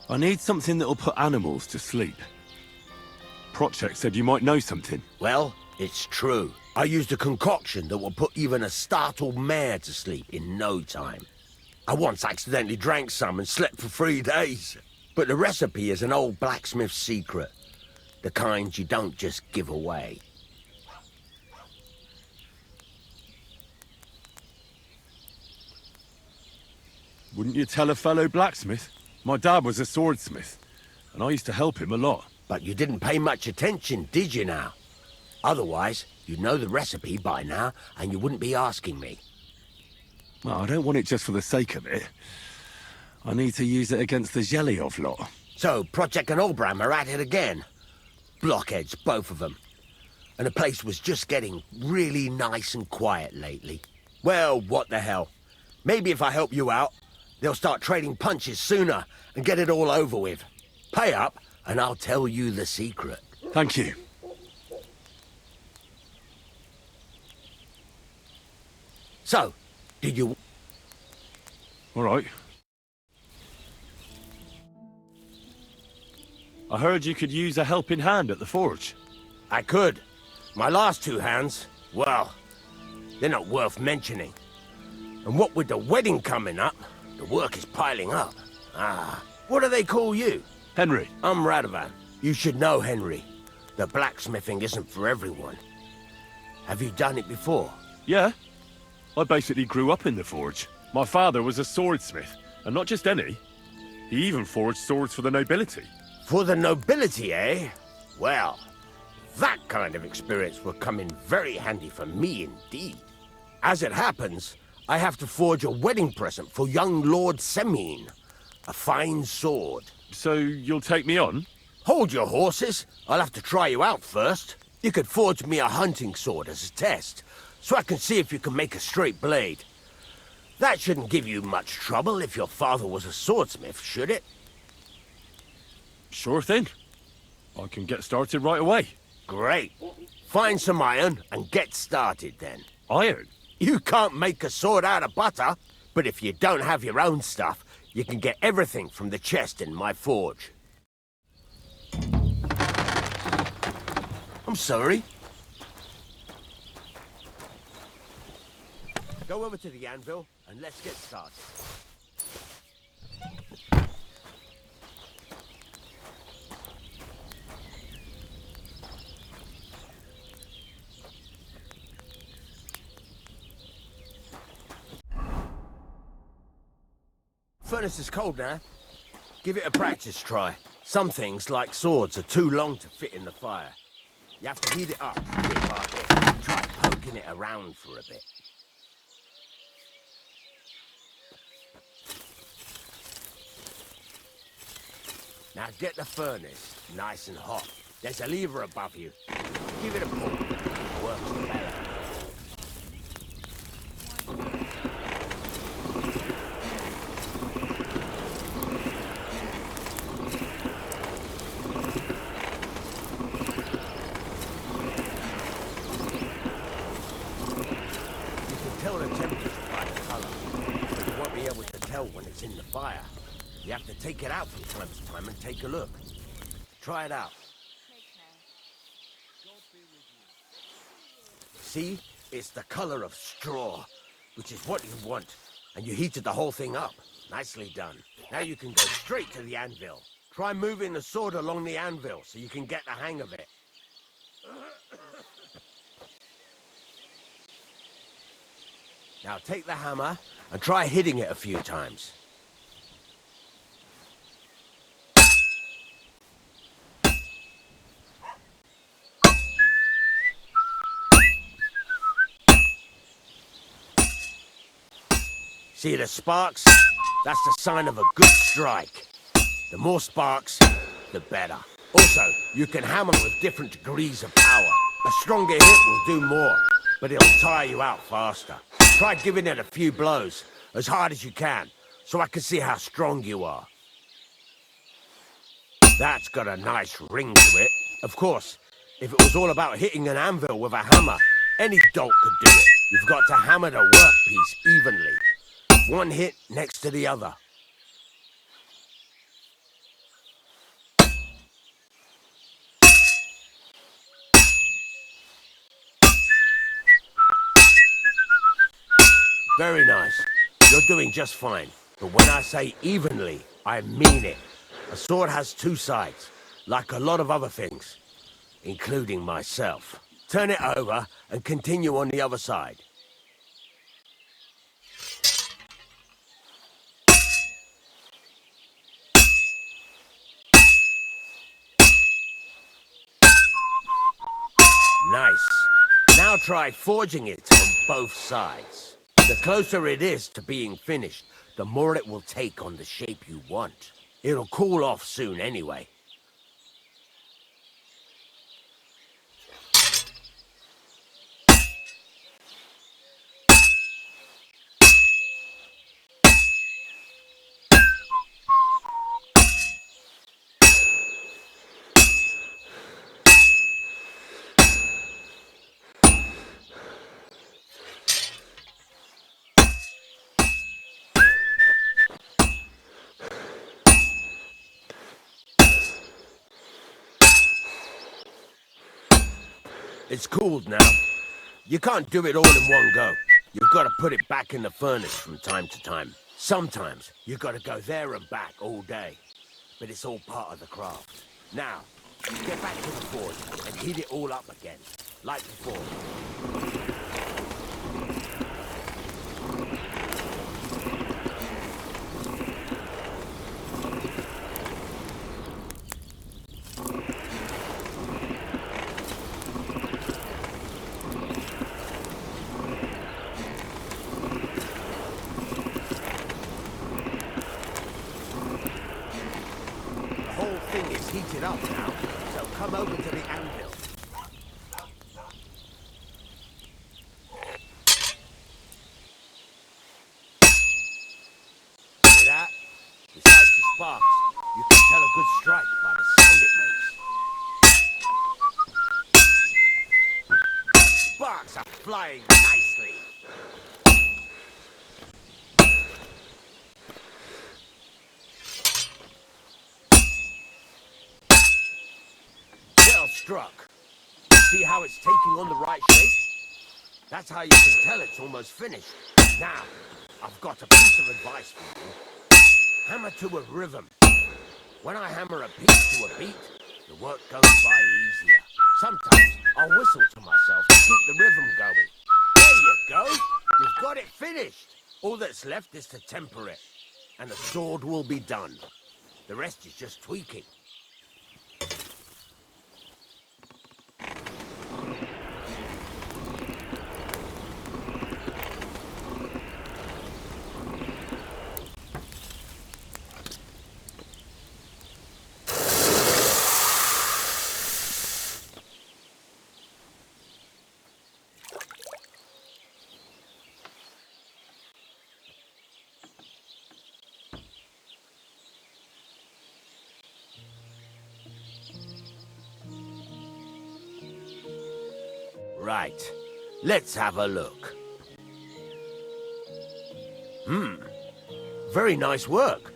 I need something that'll put animals to sleep. Project said you might know something. Well, it's true. I used a concoction that will put even a startled mare to sleep in no time. I once accidentally drank some and slept for 3 days. But the recipe is an old blacksmith's secret. The kind you don't just give away. Wouldn't you tell a fellow blacksmith? My dad was a swordsmith, and I used to help him a lot. But you didn't pay much attention, did you now? Otherwise, you'd know the recipe by now, and you wouldn't be asking me. Well, I don't want it just for the sake of it. I need to use it against the Zhelyov lot. So, Project and Olbram are at it again. Blockheads, both of them. And the place was just getting really nice and quiet lately. Well, what the hell. Maybe if I help you out, they'll start trading punches sooner and get it all over with. Pay up, and I'll tell you the secret. Thank you. So, did you... All right. I heard you could use a helping hand at the forge. I could. My last 2 hands, well, they're not worth mentioning. And what with the wedding coming up, the work is piling up. What do they call you? Henry. I'm Radovan. You should know, Henry. The blacksmithing isn't for everyone. Have you done it before? Yeah. I basically grew up in the forge. My father was a swordsmith, and not just any. He even forged swords for the nobility. For the nobility, eh? Well, that kind of experience will come in very handy for me indeed. As it happens, I have to forge a wedding present for young Lord Semine. A fine sword. So you'll take me on? Hold your horses. I'll have to try you out first. You could forge me a hunting sword as a test, so I can see if you can make a straight blade. That shouldn't give you much trouble if your father was a swordsmith, should it? Sure thing. I can get started right away. Great. Find some iron and get started then. Iron? You can't make a sword out of butter, but if you don't have your own stuff, you can get everything from the chest in my forge. I'm sorry. Go over to the anvil and let's get started. Furnace is cold now. Give it a practice try. Some things, like swords, are too long to fit in the fire. You have to heat it up bit by bit. Try poking it around for a bit. Now get the furnace nice and hot. There's a lever above you. Give it a pull. It works better. Tell the temperature by the color, but you won't be able to tell when it's in the fire. You have to take it out from time to time and take a look. Try it out. See? It's the color of straw, which is what you want. And you heated the whole thing up. Nicely done. Now you can go straight to the anvil. Try moving the sword along the anvil so you can get the hang of it. Now take the hammer and try hitting it a few times. See the sparks? That's the sign of a good strike. The more sparks, the better. Also, you can hammer with different degrees of power. A stronger hit will do more, but it'll tire you out faster. Try giving it a few blows, as hard as you can, so I can see how strong you are. That's got a nice ring to it. Of course, if it was all about hitting an anvil with a hammer, any dolt could do it. You've got to hammer the workpiece evenly. One hit next to the other. Very nice. You're doing just fine. But when I say evenly, I mean it. A sword has two sides, like a lot of other things, including myself. Turn it over and continue on the other side. Nice. Now try forging it on both sides. The closer it is to being finished, the more it will take on the shape you want. It'll cool off soon anyway. It's cooled now. You can't do it all in one go. You've got to put it back in the furnace from time to time. Sometimes you've got to go there and back all day. But it's all part of the craft. Now, get back to the forge and heat it all up again, like before. Heated up now, so come over to the anvil. See that? Besides the sparks, you can tell a good strike by the sound it makes. Sparks are flying nicely. Struck. See how it's taking on the right shape? That's how you can tell it's almost finished. Now, I've got a piece of advice for you. Hammer to a rhythm. When I hammer a piece to a beat, the work goes by easier. Sometimes I'll whistle to myself to keep the rhythm going. There you go. You've got it finished. All that's left is to temper it, and the sword will be done. The rest is just tweaking. Right. Let's have a look. Very nice work.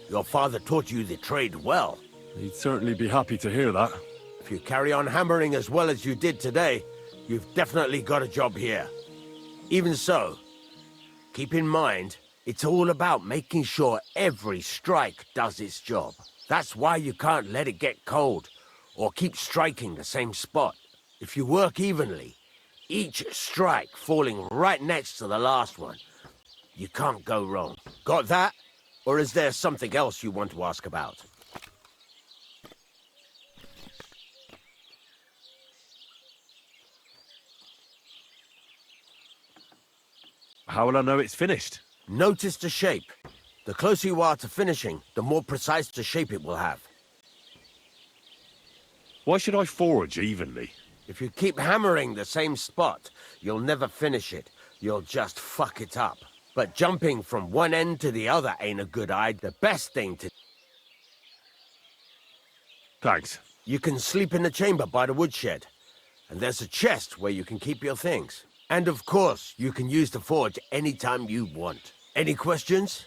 Your father taught you the trade well. He'd certainly be happy to hear that. If you carry on hammering as well as you did today, you've definitely got a job here. Even so, keep in mind, it's all about making sure every strike does its job. That's why you can't let it get cold, or keep striking the same spot. If you work evenly, each strike falling right next to the last one, you can't go wrong. Got that? Or is there something else you want to ask about? How will I know it's finished? Notice the shape. The closer you are to finishing, the more precise the shape it will have. Why should I forge evenly? If you keep hammering the same spot, you'll never finish it. You'll just fuck it up. But jumping from one end to the other ain't a good idea. The best thing to... Thanks. You can sleep in the chamber by the woodshed. And there's a chest where you can keep your things. And of course, you can use the forge anytime you want. Any questions?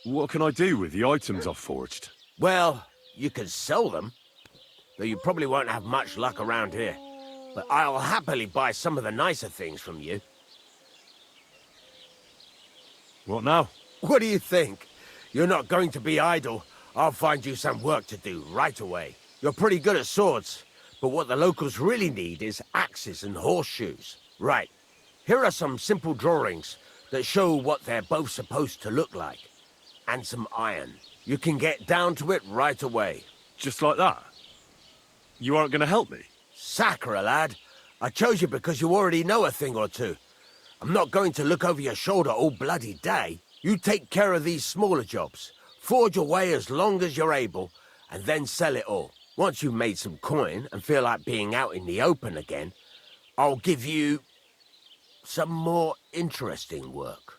What can I do with the items I've forged? Well, you can sell them. Though you probably won't have much luck around here. but I'll happily buy some of the nicer things from you. What now? What do you think? You're not going to be idle. I'll find you some work to do right away. You're pretty good at swords, but what the locals really need is axes and horseshoes. Right. Here are some simple drawings that show what they're both supposed to look like. And some iron. You can get down to it right away. Just like that? You aren't going to help me? Sacre, lad. I chose you because you already know a thing or two. I'm not going to look over your shoulder all bloody day. You take care of these smaller jobs. Forge away as long as you're able, and then sell it all. Once you've made some coin and feel like being out in the open again, I'll give you some more interesting work.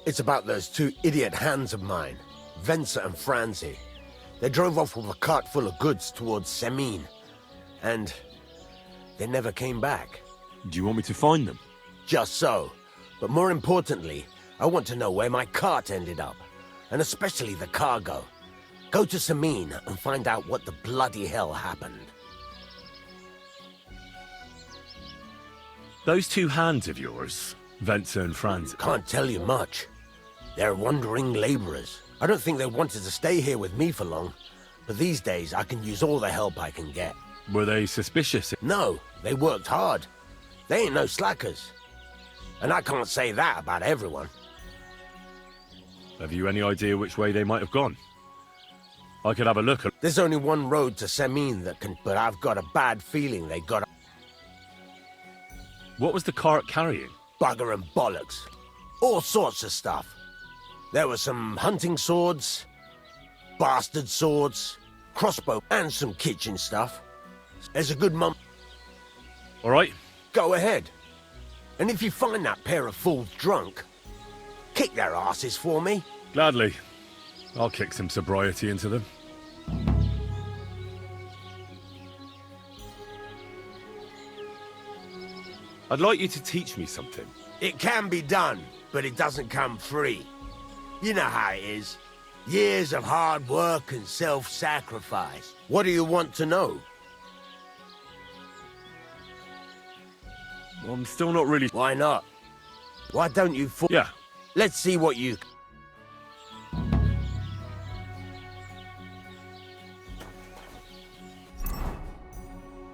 It's about those two idiot hands of mine, Venser and Franzi. They drove off with a cart full of goods towards Semine, and they never came back. Do you want me to find them? Just so. But more importantly, I want to know where my cart ended up, and especially the cargo. Go to Semine and find out what the bloody hell happened. Those two hands of yours, Venser and Franz. Can't tell you much. They're wandering laborers. I don't think they wanted to stay here with me for long, but these days I can use all the help I can get. Were they suspicious? No, they worked hard. They ain't no slackers. And I can't say that about everyone. Have you any idea which way they might have gone? I could have a look. There's only one road to Semine that can, but I've got a bad feeling they got What was the cart carrying? bugger and bollocks. All sorts of stuff. There were some hunting swords, bastard swords, crossbow, and some kitchen stuff. There's a good All right. Go ahead. And if you find that pair of fools drunk, kick their asses for me. Gladly. I'll kick some sobriety into them. I'd like you to teach me something. It can be done, but it doesn't come free. You know how it is. Years of hard work and self-sacrifice. What do you want to know? I'm still not really... Why not? Why don't you Yeah. Let's see what you...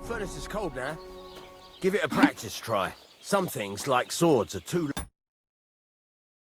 Furnace is cold now. Give it a practice try. Some things, like swords, are too...